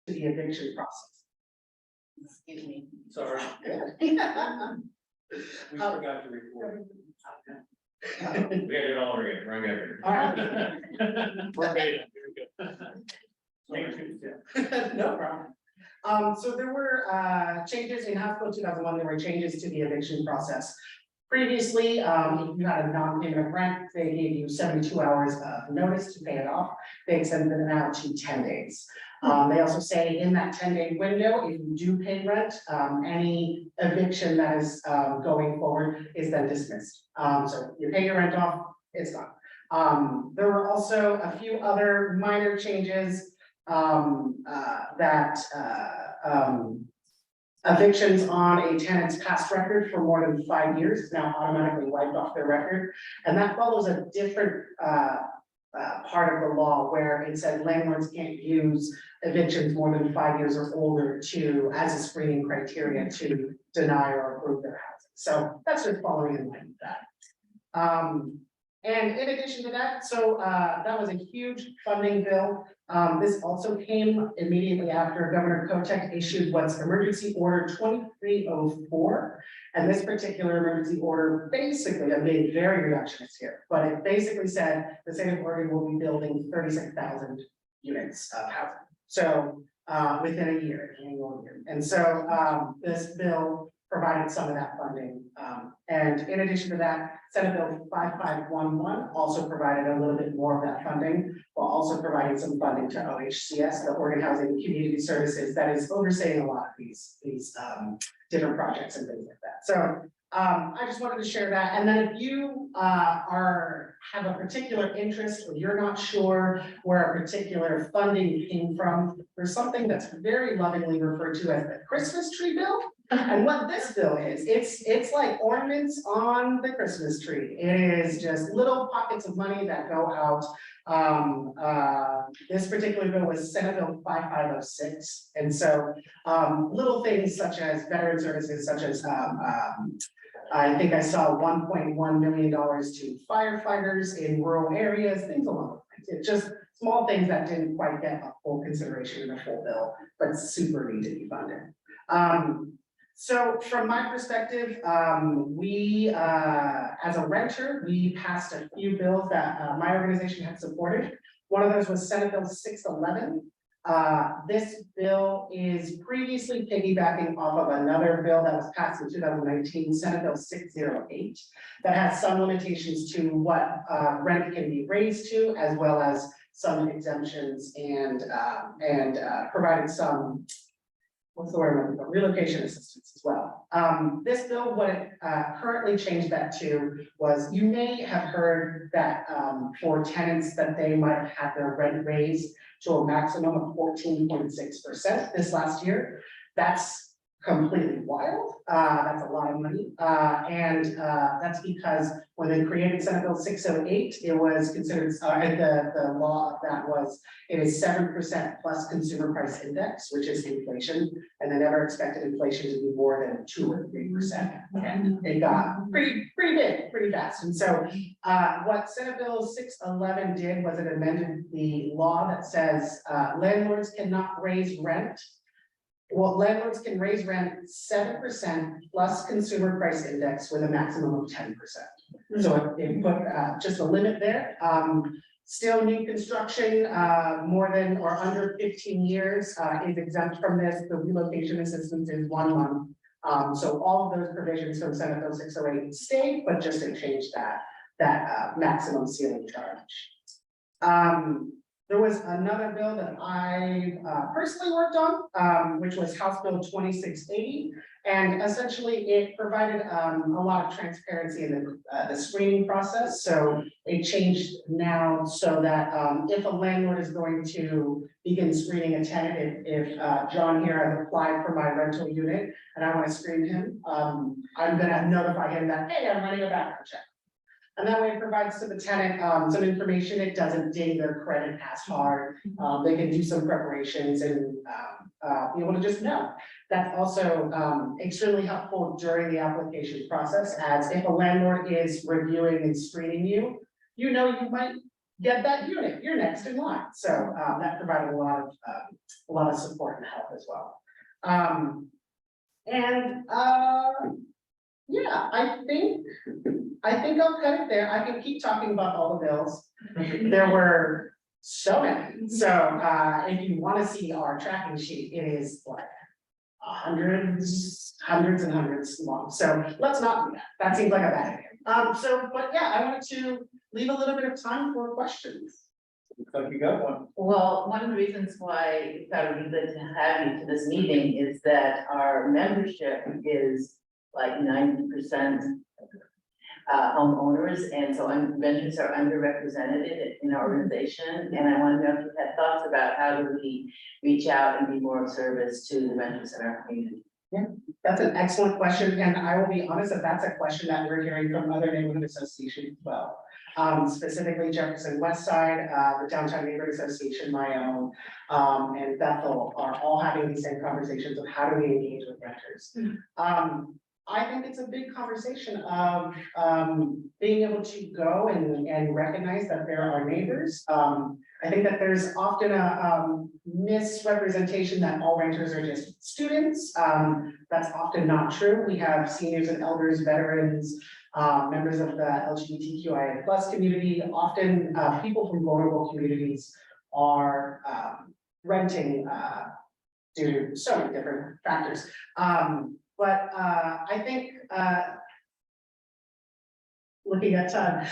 to the eviction process. Excuse me. Sorry, Good. we forgot to record. We got it all right, wrong everything. All right. Verbatim, here we go. No problem. So there were changes in House Bill 2001. There were changes to the eviction process. Previously, if you had a non-payment of rent, they gave you 72 hours of notice to pay it off. They extended it now to 10 days. They also say in that 10-day window, if you do pay rent, any eviction that is going forward is then dismissed. So you pay your rent off, it's gone. There were also a few other minor changes evictions on a tenant's past record for more than 5 years is now automatically wiped off their record. And that follows a different part of the law where it said landlords can't use evictions more than 5 years or older as a screening criteria to deny or approve their housing. So that's just following in line with that. And in addition to that, so that was a huge funding bill. This also came immediately after Governor Kotek issued what's Emergency Order 2304. And this particular emergency order basically, I made very reductionist here, but it basically said the state of Oregon will be building 36,000 units of housing. So within a year, annual year. And so this bill provided some of that funding. And in addition to that, Senate Bill 5511 also provided a little bit more of that funding, while also providing some funding to OHCS, the Oregon Housing and Community Services, that is overseeing a lot of these different projects and things like that. So I just wanted to share that. And then if you have a particular interest or you're not sure where a particular funding came from, there's something that's very lovingly referred to as the Christmas tree bill. And what this bill is, it's like ornaments on the Christmas tree. It is just little pockets of money that go out. This particular bill was Senate Bill 5506. And so little things such as veteran services, such as I think I saw $1.1 million to firefighters in rural areas, things along those lines. It's just small things that didn't quite get a full consideration in the full bill, but super need to be funded. So from my perspective, we, as a renter, we passed a few bills that my organization had supported. One of those was Senate Bill 611. This bill is previously piggybacking off of another bill that was passed in 2019, Senate Bill 608, that has some limitations to what rent can be raised to, as well as some exemptions and provided some, what's the word, relocation assistance as well. This bill, what it currently changed that to was, you may have heard that for tenants that they might have had their rent raised to a maximum of 14.6% this last year. That's completely wild. That's a lot of money. And that's because when they created Senate Bill 608, it was considered, the law of that was, it is 7% plus consumer price index, which is inflation, and they never expected inflation to be more than 2 or 3%. And it got pretty big, pretty fast. And so what Senate Bill 611 did was it amended the law that says landlords cannot raise rent. Well, landlords can raise rent 7% plus consumer price index with a maximum of 10%. So it put just a limit there. Still, new construction more than or under 15 years is exempt from this. The relocation assistance is 1 month. So all of those provisions from Senate Bill 608 stayed, but just it changed that maximum ceiling charge. There was another bill that I personally worked on, which was House Bill 2680. And essentially it provided a lot of transparency in the screening process. So it changed now so that if a landlord is going to begin screening a tenant, if John here has applied for my rental unit and I want to screen him, I'm going to notify him that, hey, I'm running a background check. And that way it provides to the tenant some information. It doesn't ding their credit as hard. They can do some preparations and be able to just know. That's also extremely helpful during the application process, as if a landlord is reviewing and screening you, you know you might get that unit, you're next in line. So that provided a lot of support and help as well. Yeah, I think I'll cut it there. I can keep talking about all the bills. There were so many. So if you want to see our tracking sheet, it is like hundreds and hundreds long. So let's not do that. That seems like a bad idea. But yeah, I wanted to leave a little bit of time for questions. Looks like you got one. Well, one of the reasons why we thought it would be good to have you to this meeting is that our membership is like 90% homeowners, and so renters are underrepresented in our organization. And I want to know if you had thoughts about how do we reach out and be more of service to the renters in our community. Yeah, that's an excellent question, and I will be honest that that's a question that we're hearing from other neighborhood associations as well. Specifically Jefferson West Side, the Downtown Neighborhood Association, my own, and Bethel are all having these same conversations of how do we engage with renters. I think it's a big conversation of being able to go and recognize that there are neighbors. I think that there's often a misrepresentation that all renters are just students. That's often not true. We have seniors and elders, veterans, members of the LGBTQIA+ community. Often people from vulnerable communities are renting due to so many different factors. But I think looking at time,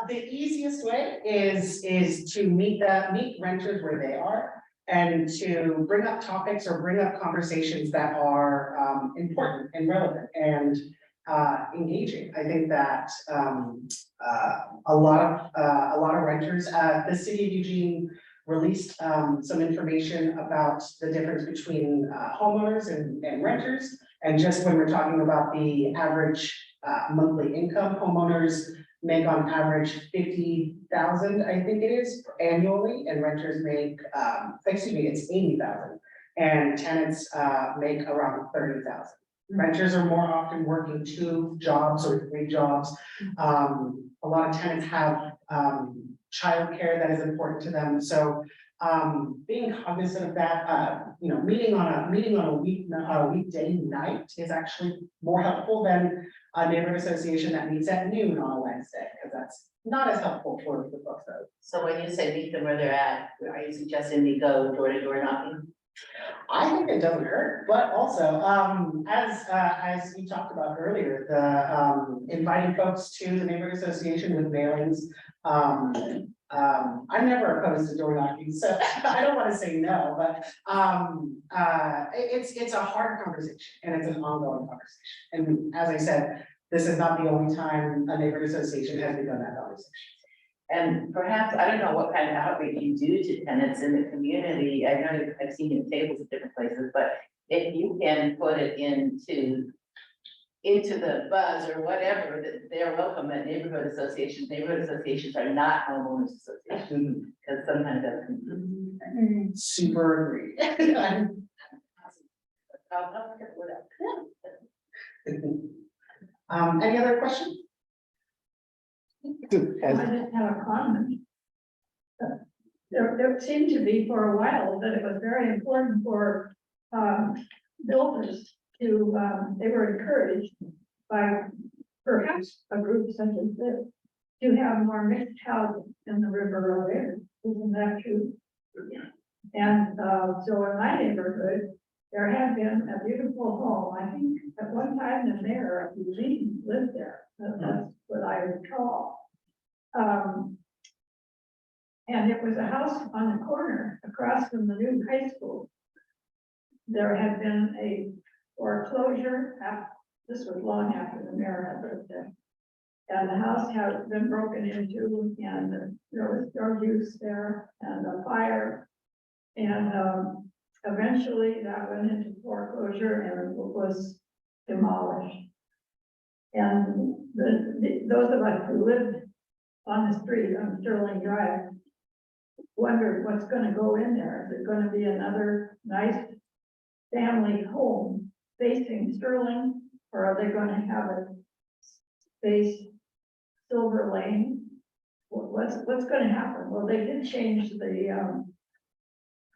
the easiest way is to meet renters where they are and to bring up topics or bring up conversations that are important and relevant and engaging. I think that a lot of renters, the city of Eugene released some information about the difference between homeowners and renters. And just when we're talking about the average monthly income, homeowners make on average 50,000, I think it is, annually, and renters make, excuse me, it's 80,000, and tenants make around 30,000. Renters are more often working 2 jobs or 3 jobs. A lot of tenants have childcare that is important to them. So being cognizant of that, meeting on a weekday night is actually more helpful than a neighborhood association that meets at noon on a Wednesday, because that's not as helpful for the folks though. So when you say meet them where they're at, are you suggesting we go door to door knocking? I think it doesn't hurt, but also, as we talked about earlier, the inviting folks to the neighborhood association with mailings. I'm never opposed to door knocking, so I don't want to say no, but it's a hard conversation and it's an ongoing conversation. And as I said, this is not the only time a neighborhood association has begun that conversation. And perhaps, I don't know what kind of outreach you do to tenants in the community. I know I've seen your tables at different places, but if you can put it into the buzz or whatever, that they're welcome at neighborhood associations. Neighborhood associations are not homeowners associations, because sometimes that's confusing. Super agree. Any other questions? I just have a comment. There seemed to be for a while that it was very important for builders to, they were encouraged by perhaps a group such as this to have more mixed housing in the river area. Isn't that true? And so in my neighborhood, there had been a beautiful home. I think at one time the mayor of Eugene lived there. That's what I recall. And it was a house on the corner across from the new high school. There had been a foreclosure. This was long after the mayor had lived there. And the house had been broken into, and there was drug use there and a fire. And eventually that went into foreclosure and was demolished. And those of us who lived on the street on Sterling Drive wondered what's going to go in there. Is it going to be another nice family home facing Sterling, or are they going to have a space Silver Lane? what's gonna happen? Well, they did change the,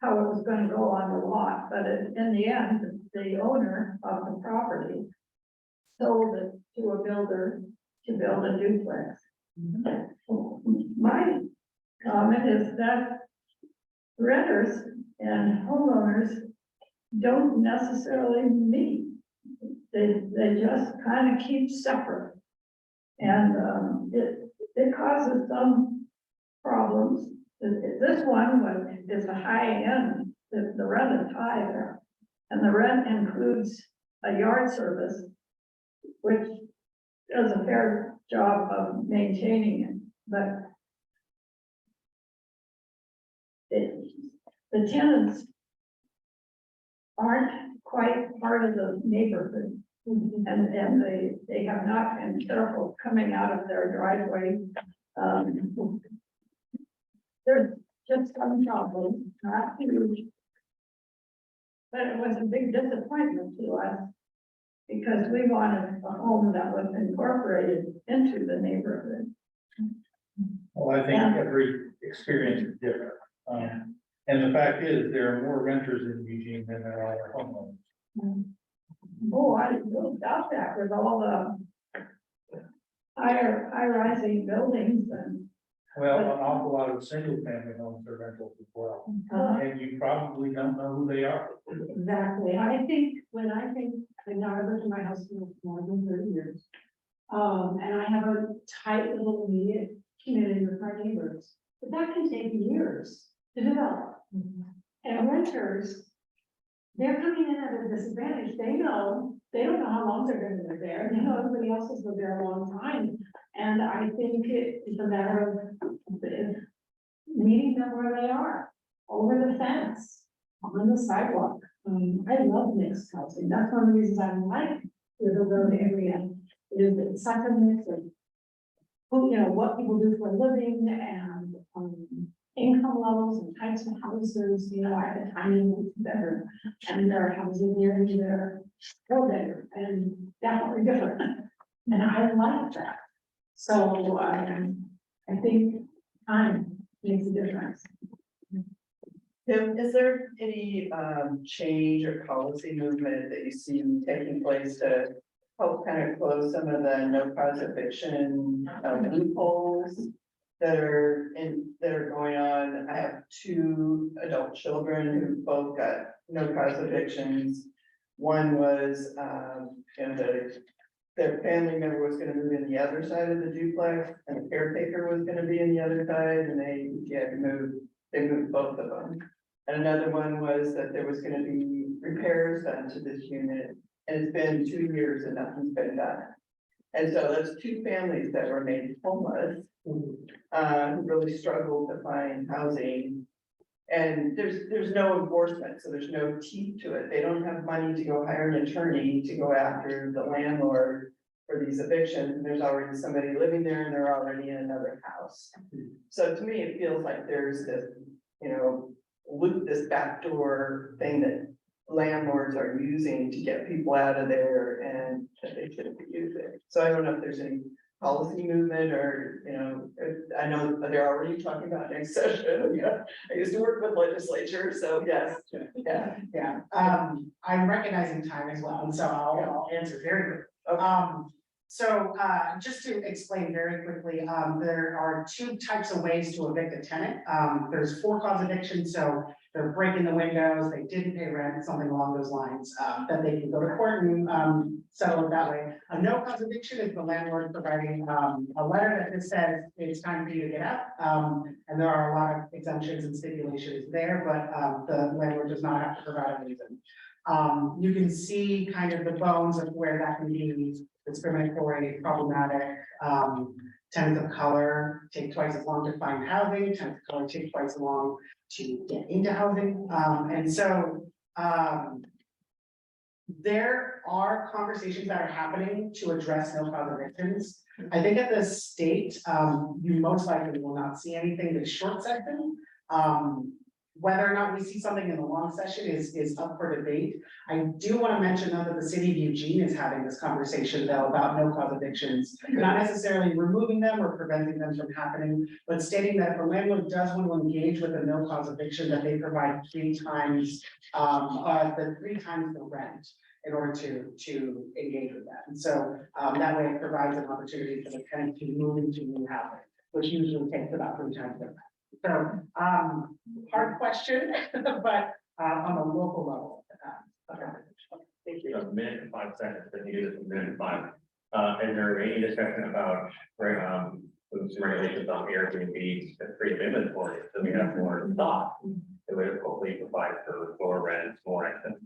how it was gonna go on the lot, but in the end, the owner of the property sold it to a builder to build a duplex. My comment is that renters and homeowners don't necessarily meet. They just kind of keep separate. And it causes some problems. This one is a high end, the rent is high there. And the rent includes a yard service, which does a fair job of maintaining it, but the tenants aren't quite part of the neighborhood. And they have not been careful coming out of their driveway. There's just some problems, not huge. But it was a big disappointment to us because we wanted a home that was incorporated into the neighborhood. Well, I think every experience is different. And the fact is, there are more renters in Eugene than there are homeowners. Oh, I don't doubt that with all the high rising buildings and. Well, an awful lot of single family homes are rentals as well, and you probably don't know who they are. Exactly. I think, now I've lived in my house for more than 30 years. And I have a tight little immediate community with my neighbors, but that can take years to develop. And renters, they're coming in at a disadvantage. They don't know how long they're going to live there. They know everybody else has lived there a long time. And I think it's a matter of meeting them where they are, over the fence, on the sidewalk. I love mixed housing. That's one of the reasons I like the road area. Is it's such a mix of who, what people do for a living and income levels and types of houses. I have a tiny better, and there are houses near me that are still better and definitely different. And I like that. So I think time makes a difference. Tim, is there any change or policy movement that you see taking place to help kind of close some of the no cause eviction loopholes that are going on? I have 2 adult children who both got no cause evictions. One was their family member was gonna move in the other side of the duplex, and the caretaker was gonna be in the other side, and they moved both of them. And another one was that there was gonna be repairs done to this unit, and it's been 2 years and nothing's been done. And so those 2 families that were made homeless, who really struggled to find housing. And there's no enforcement, so there's no teeth to it. They don't have money to go hire an attorney to go after the landlord for these evictions. There's already somebody living there and they're already in another house. So to me, it feels like there's this, this backdoor thing that landlords are using to get people out of there and that they shouldn't be using. So I don't know if there's any policy movement or, I know they're already talking about next session. Yeah, I used to work with legislature, so yes, yeah. Yeah, I'm recognizing time as well, and so I'll answer very quickly. So just to explain very quickly, there are 2 types of ways to evict a tenant. There's for cause eviction, so they're breaking the windows, they didn't pay rent, something along those lines, that they can go to court and settle it that way. A no cause eviction is the landlord providing a letter that just says it's time for you to get out. And there are a lot of exemptions and stipulations there, but the landlord does not have to provide a reason. You can see kind of the bones of where that can be discriminatory, problematic. Tenants of color take twice as long to find housing, tenants of color take twice as long to get into housing. And so there are conversations that are happening to address no cause evictions. I think at the state, you most likely will not see anything that's short session. whether or not we see something in the long session is up for debate. I do want to mention though that the city of Eugene is having this conversation though about no cause evictions. Not necessarily removing them or preventing them from happening, but stating that if a landlord does want to engage with a no cause eviction, that they provide 3 times, the 3 times the rent in order to engage with that. And so, that way it provides an opportunity for the tenant to move into new housing, which usually takes about 3 times the rent. So, hard question, but, on a local level. Thank you. A minute and 5 seconds, then you get a minute and 5. Is there any discussion about, some regulations on Airbnb and free inventory, so we have more stock? It would hopefully provide for lower rents, more access.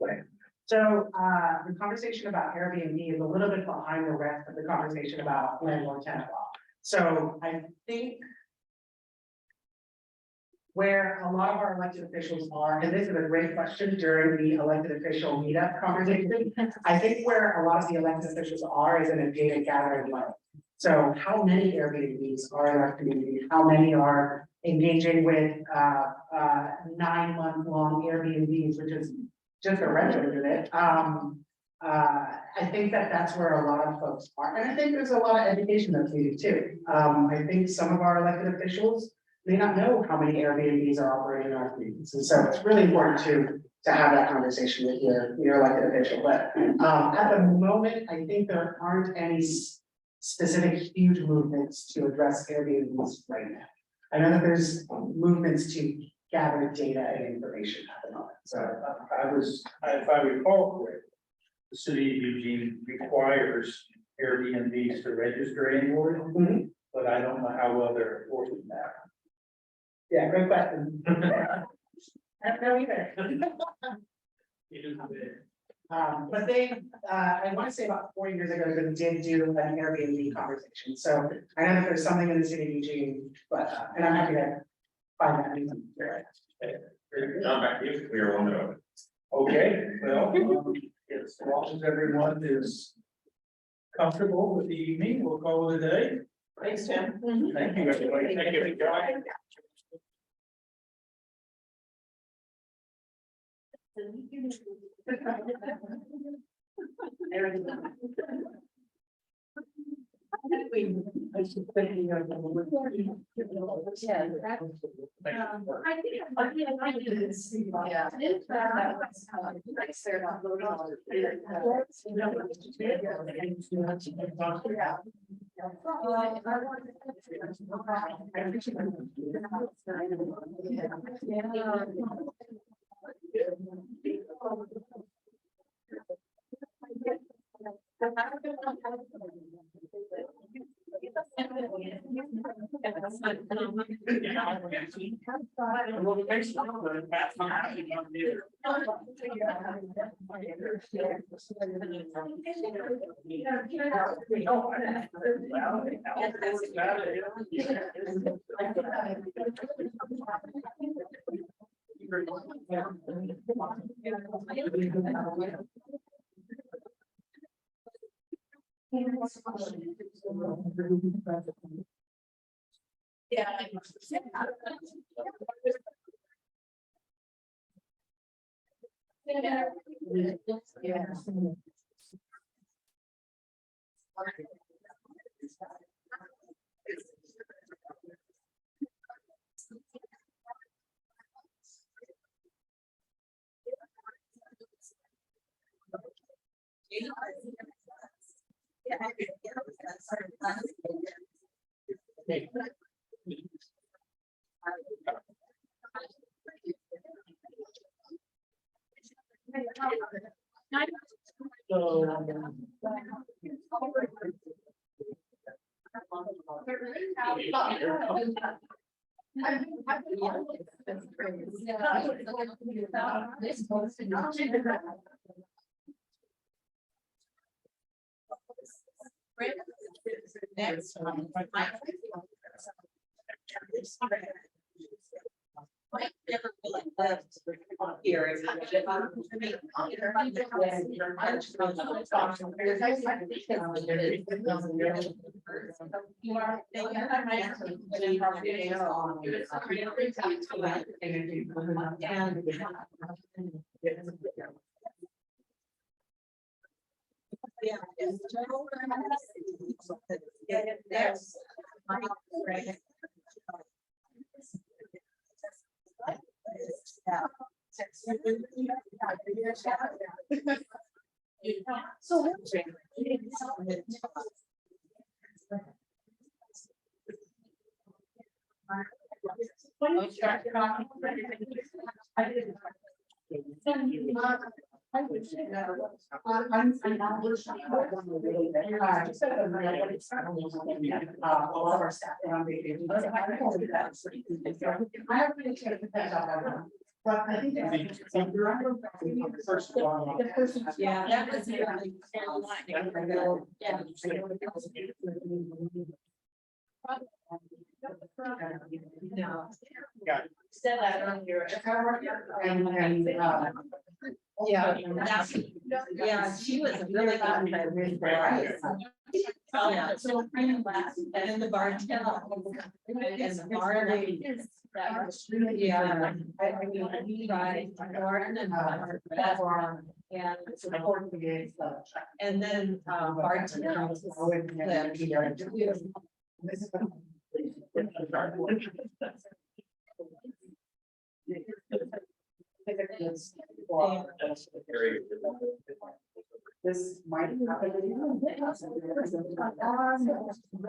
Right. So, the conversation about Airbnb is a little bit behind the rest of the conversation about landlord tenant law. So I think where a lot of our elected officials are, and this is a great question during the elected official meetup conversation. I think where a lot of the elected officials are is in a data gathering mode. So how many Airbnbs are in our community? How many are engaging with 9-month-long Airbnbs, which is just a rental, isn't it? I think that that's where a lot of folks are, and I think there's a lot of education that's needed too. I think some of our elected officials may not know how many Airbnbs are operating in our communities, and so it's really important to have that conversation with your elected official. But at the moment, I think there aren't any specific huge movements to address Airbnbs right now. I know that there's movements to gather data and information at the moment. So if I recall correctly, the city of Eugene requires Airbnbs to register annually, mhm. but I don't know how well they're enforcing that. Yeah, great question. I don't know either. But they, I want to say about 4 years ago, they did do an Airbnb conversation. So I know that there's something in the city of Eugene, but, and I'm happy to find that. John, back to you, we are 1 minute. Okay, well, as long as everyone is comfortable with the evening, we'll call it a day. Thanks, Tim. Thank you, everybody. Thank you. I do this. Yeah. Mike never really lived here. Yeah. There's. So. When you start talking. I didn't. All of our staff are on vacation. I have been to the job. But I think. The first one. Yeah, that was. No. Yeah. Said that earlier. Yeah. Yeah, she was a really good friend. Oh, yeah, so and then the bartender. And the bar lady. That was really, yeah, I mean, he tried Lauren and that one, and it's important to get stuff. And then bartender. This might happen.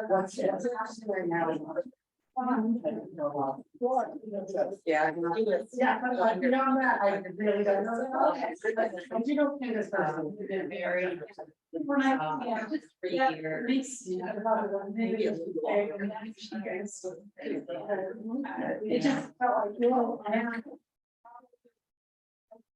What's right now? Yeah, but beyond that, I really don't know. I do know Candace person, who's been married. Just 3 years. It just felt like,